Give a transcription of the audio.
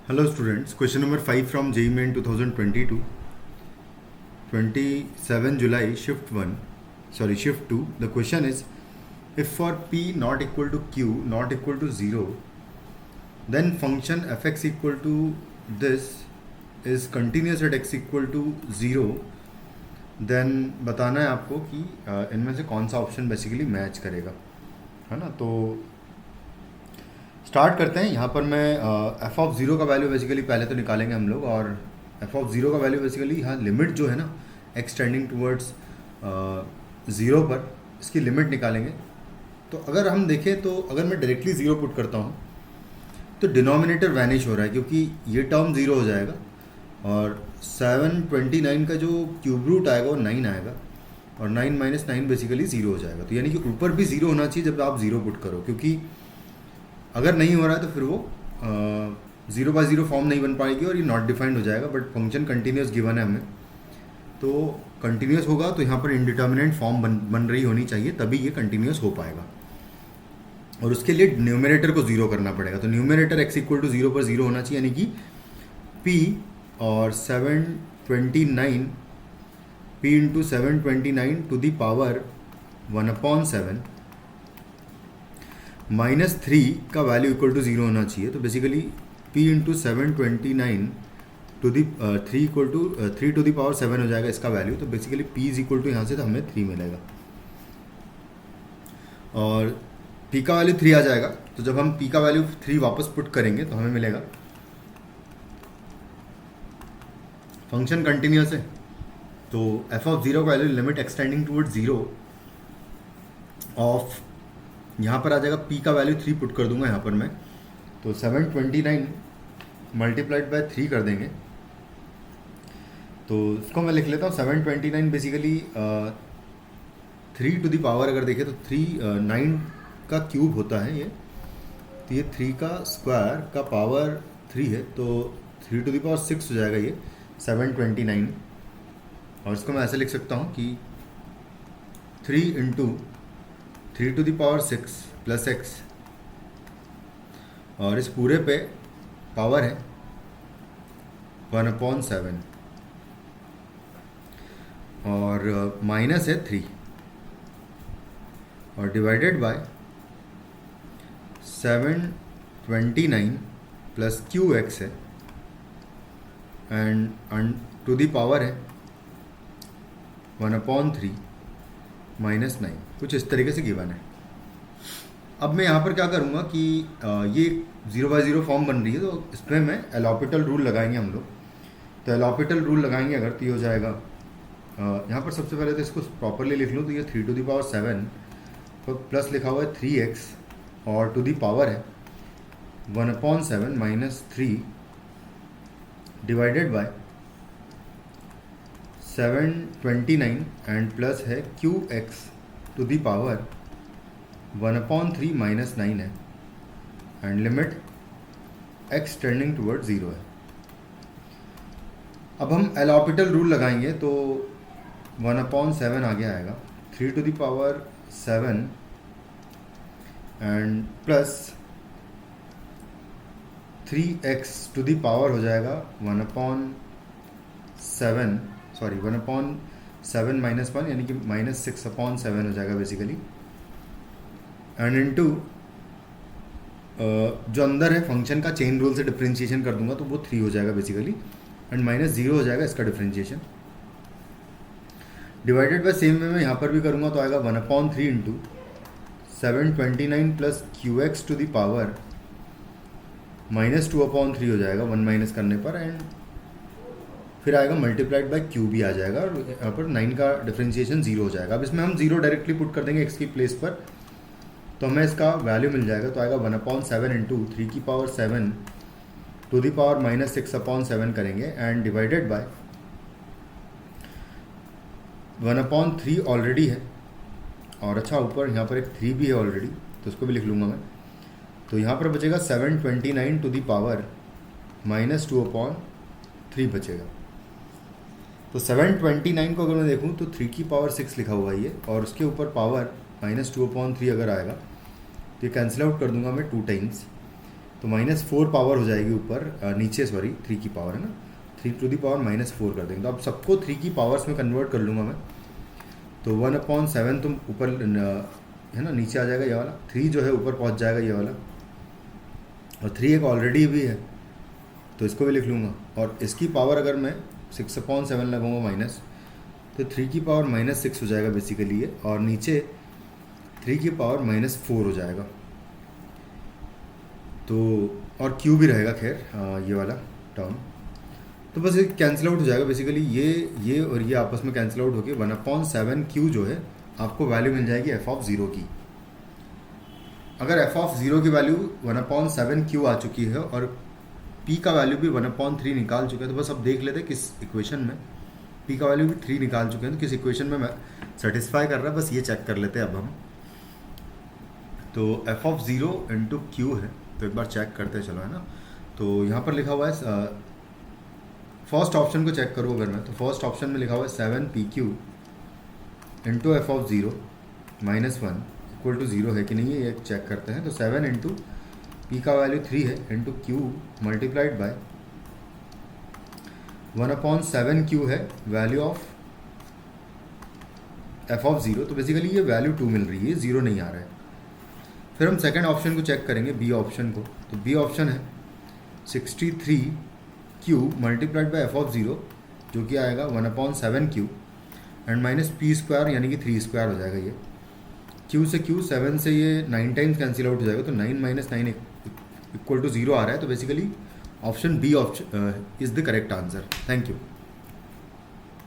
Hello students, question number 5 from JEE Main 2022, 27 July, shift 2. The question is, if for P not equal to Q not equal to 0, then function fx equal to this is continuous at x equal to 0, then बताना है आपको कि इनमें से कौन सा option basically match करेगा, है ना। तो स्टार्ट करते हैं। यहाँ पर मैं एफ ऑफ ज़ीरो का वैल्यू बेसिकली पहले तो निकालेंगे हम लोग, और एफ ऑफ ज़ीरो का वैल्यू बेसिकली यहाँ लिमिट जो है ना एक्सटेंडिंग टूवर्ड्स ज़ीरो पर, इसकी लिमिट निकालेंगे। तो अगर हम देखें तो अगर मैं डायरेक्टली ज़ीरो पुट करता हूँ तो डिनोमिनेटर वैनिश हो रहा है, क्योंकि ये टर्म ज़ीरो हो जाएगा और 729 का जो क्यूब रूट आएगा वो 9 आएगा, और 9 माइनस 9 बेसिकली ज़ीरो हो जाएगा। तो यानी कि ऊपर भी ज़ीरो होना चाहिए जब आप ज़ीरो पुट करो, क्योंकि अगर नहीं हो रहा है तो फिर वो 0 बाय 0 फॉर्म नहीं बन पाएगी और ये नॉट डिफाइंड हो जाएगा। बट फंक्शन कंटिन्यूस गिवन है हमें, तो कंटिन्यूस होगा तो यहाँ पर इनडिटर्मिनेंट फॉर्म बन रही होनी चाहिए, तभी ये कंटिन्यूस हो पाएगा। और उसके लिए न्यूमरेटर को ज़ीरो करना पड़ेगा। तो न्यूमरेटर x इक्वल टू 0 पर 0 होना चाहिए, यानी कि p और 729 p into 729 to the power 1/7 -3 का वैल्यू इक्वल टू 0 होना चाहिए। तो basically p into 729 to the 3 equal to 3 to the power 7 हो जाएगा इसका वैल्यू। तो basically p is equal to यहाँ से तो हमें 3 मिलेगा, और p का वैल्यू 3 आ जाएगा। तो जब हम p का वैल्यू 3 वापस पुट करेंगे तो हमें मिलेगा फंक्शन कंटिन्यूस है। तो f ऑफ 0 का value limit extending toward 0 of, यहाँ पर आ जाएगा p का वैल्यू 3 पुट कर दूंगा यहाँ पर मैं, तो 729 मल्टीप्लाइड बाय 3 कर देंगे। तो इसको मैं लिख लेता हूँ 729 बेसिकली 3 टू दी पावर, अगर देखें तो 9 का क्यूब होता है ये, तो ये 3 का स्क्वायर का पावर 3 है, तो 3 टू दी पावर 6 हो जाएगा ये 729। और इसको मैं ऐसे लिख सकता हूँ कि 3 into 3 to the power 6 plus x, और इस पूरे पे पावर है 1/7 और माइनस है 3 और डिवाइडेड बाय 729 प्लस qx है, एंड टू दी पावर है 1/3 माइनस 9, कुछ इस तरीके से गिवन है। अब मैं यहाँ पर क्या करूँगा कि ये 0 बाय 0 फॉर्म बन रही है, तो इसमें मैं एलॉपिटल रूल लगाएंगे हम लोग। तो एलॉपिटल रूल लगाएंगे अगर, तो ये हो जाएगा यहाँ पर सबसे पहले तो इसको प्रॉपरली लिख लूँ, तो ये 3 टू दी पावर 7 तो प्लस लिखा हुआ है 3x और टू दी पावर है 1/7 minus 3 divided by 729 and plus है qx to the power 1/3 minus 9 है, and limit x tending toward 0 है। अब हम एलॉपिटल रूल लगाएंगे, तो 1/7 आगे आएगा 3 to the power 7 and plus 3x to the power हो जाएगा 1/7 माइनस 1, यानी कि माइनस 6/7 हो जाएगा बेसिकली, एंड इनटू जो अंदर है फंक्शन का चेन रूल से डिफरेंशिएशन कर दूंगा तो वो 3 हो जाएगा बेसिकली, एंड माइनस 0 हो जाएगा इसका differentiation, divided by same way में यहाँ पर भी करूँगा तो आएगा 1/3 into 729 plus qx to the power minus 2/3 हो जाएगा 1 माइनस करने पर, एंड फिर आएगा मल्टीप्लाइड बाय क्यू भी आ जाएगा, और यहाँ पर 9 का डिफरेंशिएशन 0 हो जाएगा। अब इसमें हम 0 डायरेक्टली पुट कर देंगे x की प्लेस पर, तो हमें इसका वैल्यू मिल जाएगा। तो आएगा 1/7 इंटू 3 की power 7 to the power minus 6/7 करेंगे, एंड डिवाइडेड बाय 1/3 ऑलरेडी है, और अच्छा ऊपर यहाँ पर एक 3 भी है ऑलरेडी, तो उसको भी लिख लूँगा मैं। तो यहाँ पर बचेगा 729 टू दी पावर माइनस 2/3 बचेगा। तो 729 को अगर मैं देखूँ तो 3 की पावर 6 लिखा हुआ है ये, और उसके ऊपर पावर माइनस 2/3 अगर आएगा तो ये कैंसिल आउट कर दूंगा मैं 2 टाइम्स, तो -4 पावर हो जाएगी ऊपर, नीचे सॉरी 3 की पावर है ना, 3⁻⁻4 कर देंगे। तो अब सबको 3 की पावर्स में कन्वर्ट कर लूँगा मैं। तो 1/7 तो ऊपर है ना, नीचे आ जाएगा ये वाला, 3 जो है ऊपर पहुंच जाएगा ये वाला, और 3 एक ऑलरेडी भी है तो इसको भी लिख लूँगा। और इसकी पावर अगर मैं 6/7 लगाऊंगा माइनस, तो 3 की पावर -6 हो जाएगा बेसिकली ये, और नीचे 3 की पावर -4 हो जाएगा। तो और क्यू भी रहेगा खैर, ये वाला टर्म। तो बस ये कैंसिल आउट हो जाएगा बेसिकली, ये और ये आपस में कैंसिल आउट होके 1/7 क्यू जो है आपको वैल्यू मिल जाएगी f(0) की। अगर f(0) की वैल्यू 1/7 क्यू आ चुकी है और p का वैल्यू भी 1/3 निकाल चुका है, तो बस अब देख लेते हैं किस इक्वेशन में p का वैल्यू भी 3 निकाल चुके हैं, तो किस इक्वेशन में मैं सेटिस्फाई कर रहा है, बस ये चेक कर लेते हैं अब हम। तो f(0) इंटू क्यू है, तो एक बार चेक करते हैं चलो, है ना। तो यहाँ पर लिखा हुआ है, फर्स्ट ऑप्शन को चेक करो अगर मैं, तो फर्स्ट ऑप्शन में लिखा हुआ है 7pq into f(0) -1 equal to 0 है कि नहीं है, ये चेक करते हैं। तो 7 इंटू पी का वैल्यू 3 है into Q multiplied by 1/7 Q है वैल्यू ऑफ f(0), तो बेसिकली ये वैल्यू 2 मिल रही है, 0 नहीं आ रहा है। फिर हम सेकंड ऑप्शन को चेक करेंगे, बी ऑप्शन को। तो बी ऑप्शन है 63q मल्टीप्लाइड बाय f(0), जो कि आएगा 1/7q एंड -p² यानी कि 3² हो जाएगा ये। q से q 7 से ये 9 टाइम्स कैंसिल आउट हो जाएगा, तो 9 - 9 इक्वल टू 0 आ रहा है। तो basically option B is the correct answer. Thank you.